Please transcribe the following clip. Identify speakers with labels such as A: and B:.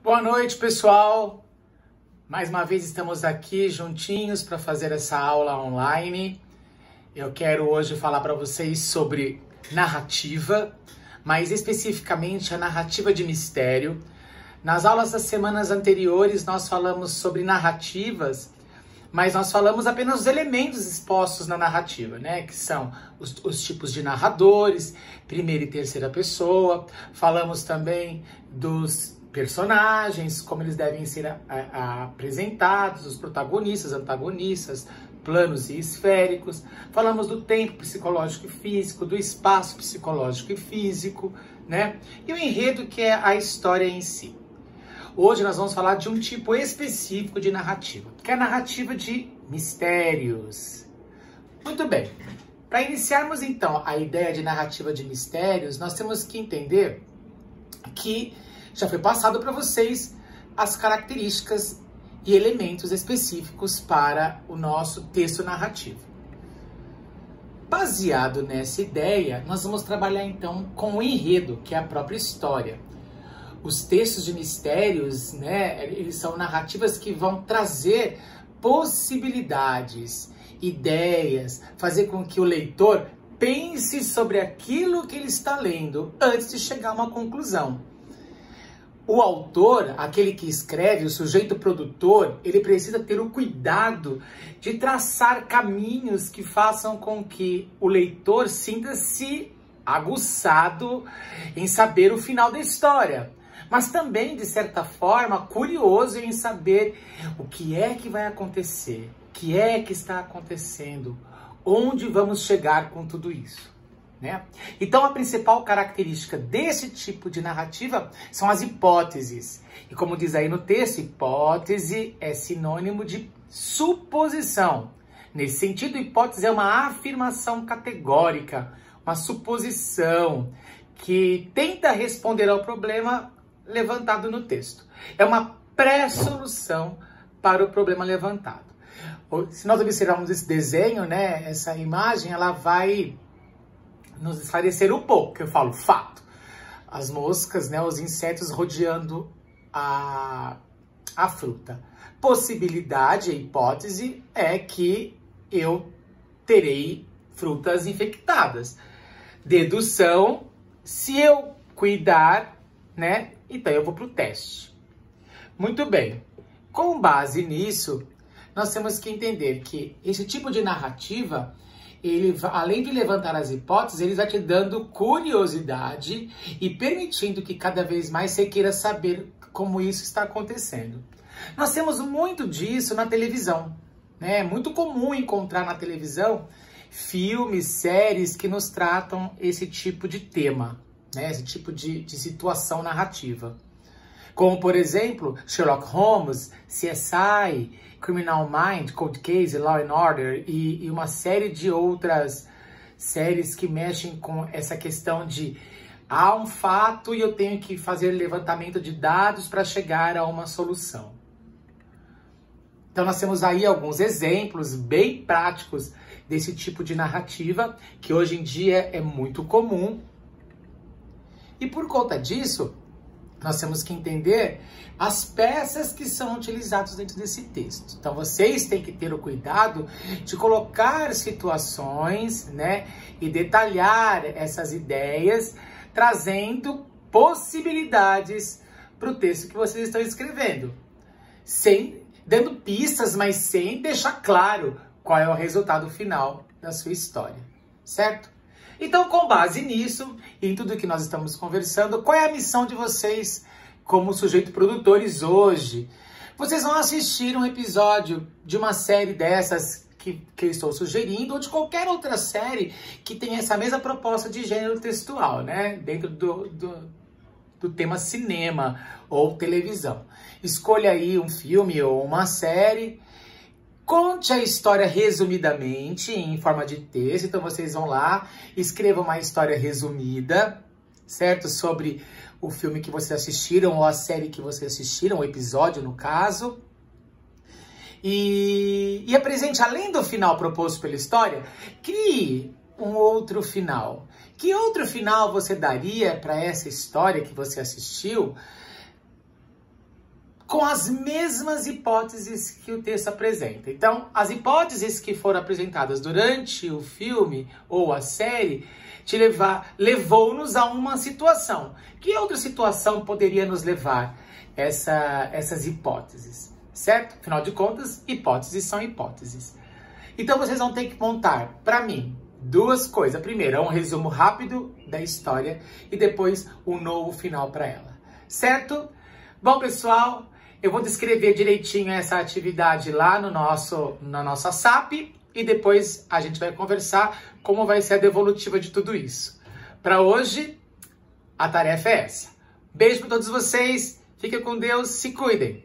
A: Boa noite, pessoal! Mais uma vez estamos aqui juntinhos para fazer essa aula online. Eu quero hoje falar para vocês sobre narrativa, mais especificamente a narrativa de mistério. Nas aulas das semanas anteriores nós falamos sobre narrativas, mas nós falamos apenas dos elementos expostos na narrativa, né? Que são os tipos de narradores, primeira e terceira pessoa. Falamos também dos personagens, como eles devem ser apresentados, os protagonistas, antagonistas, planos e esféricos. Falamos do tempo psicológico e físico, do espaço psicológico e físico, né? E o enredo, que é a história em si. Hoje nós vamos falar de um tipo específico de narrativa, que é a narrativa de mistérios. Muito bem. Para iniciarmos então a ideia de narrativa de mistérios, nós temos que entender que já foi passado para vocês as características e elementos específicos para o nosso texto narrativo. Baseado nessa ideia, nós vamos trabalhar então com o enredo, que é a própria história. Os textos de mistérios, né, eles são narrativas que vão trazer possibilidades, ideias, fazer com que o leitor pense sobre aquilo que ele está lendo antes de chegar a uma conclusão. O autor, aquele que escreve, o sujeito produtor, ele precisa ter o cuidado de traçar caminhos que façam com que o leitor sinta-se aguçado em saber o final da história, mas também, de certa forma, curioso em saber o que é que vai acontecer, o que é que está acontecendo, onde vamos chegar com tudo isso. Né? Então, a principal característica desse tipo de narrativa são as hipóteses. E como diz aí no texto, hipótese é sinônimo de suposição. Nesse sentido, hipótese é uma afirmação categórica, uma suposição que tenta responder ao problema levantado no texto. É uma pré-solução para o problema levantado. Se nós observarmos esse desenho, né, essa imagem, ela vai nos esclarecer um pouco, que eu falo fato. As moscas, né, os insetos rodeando a fruta. Possibilidade, a hipótese, é que eu terei frutas infectadas. Dedução, se eu cuidar, né, então eu vou para o teste. Muito bem. Com base nisso, nós temos que entender que esse tipo de narrativa, ele, além de levantar as hipóteses, ele vai te dando curiosidade e permitindo que cada vez mais você queira saber como isso está acontecendo. Nós temos muito disso na televisão, né? É muito comum encontrar na televisão filmes, séries que nos tratam esse tipo de tema, né? Esse tipo de situação narrativa. Como, por exemplo, Sherlock Holmes, CSI, Criminal Minds, Cold Case, Law and Order e uma série de outras séries que mexem com essa questão de há um fato e eu tenho que fazer levantamento de dados para chegar a uma solução. Então nós temos aí alguns exemplos bem práticos desse tipo de narrativa que hoje em dia é muito comum. E por conta disso, nós temos que entender as peças que são utilizadas dentro desse texto. Então, vocês têm que ter o cuidado de colocar situações, né, e detalhar essas ideias, trazendo possibilidades para o texto que vocês estão escrevendo. Dando pistas, mas sem deixar claro qual é o resultado final da sua história, certo? Então, com base nisso, e em tudo que nós estamos conversando, qual é a missão de vocês como sujeito produtores hoje? Vocês vão assistir um episódio de uma série dessas que eu estou sugerindo, ou de qualquer outra série que tenha essa mesma proposta de gênero textual, né? Dentro do tema cinema ou televisão. Escolha aí um filme ou uma série. Conte a história resumidamente, em forma de texto. Então, vocês vão lá, escrevam uma história resumida, certo? Sobre o filme que vocês assistiram, ou a série que vocês assistiram, o episódio, no caso. E apresente, além do final proposto pela história, crie um outro final. Que outro final você daria para essa história que você assistiu, com as mesmas hipóteses que o texto apresenta. Então, as hipóteses que foram apresentadas durante o filme ou a série levou-nos a uma situação. Que outra situação poderia nos levar essas hipóteses, certo? Afinal de contas, hipóteses são hipóteses. Então, vocês vão ter que montar, para mim, duas coisas. Primeiro, um resumo rápido da história e depois um novo final para ela, certo? Bom, pessoal, eu vou descrever direitinho essa atividade lá na nossa SAP e depois a gente vai conversar como vai ser a devolutiva de tudo isso. Para hoje, a tarefa é essa. Beijo para todos vocês, fiquem com Deus, se cuidem!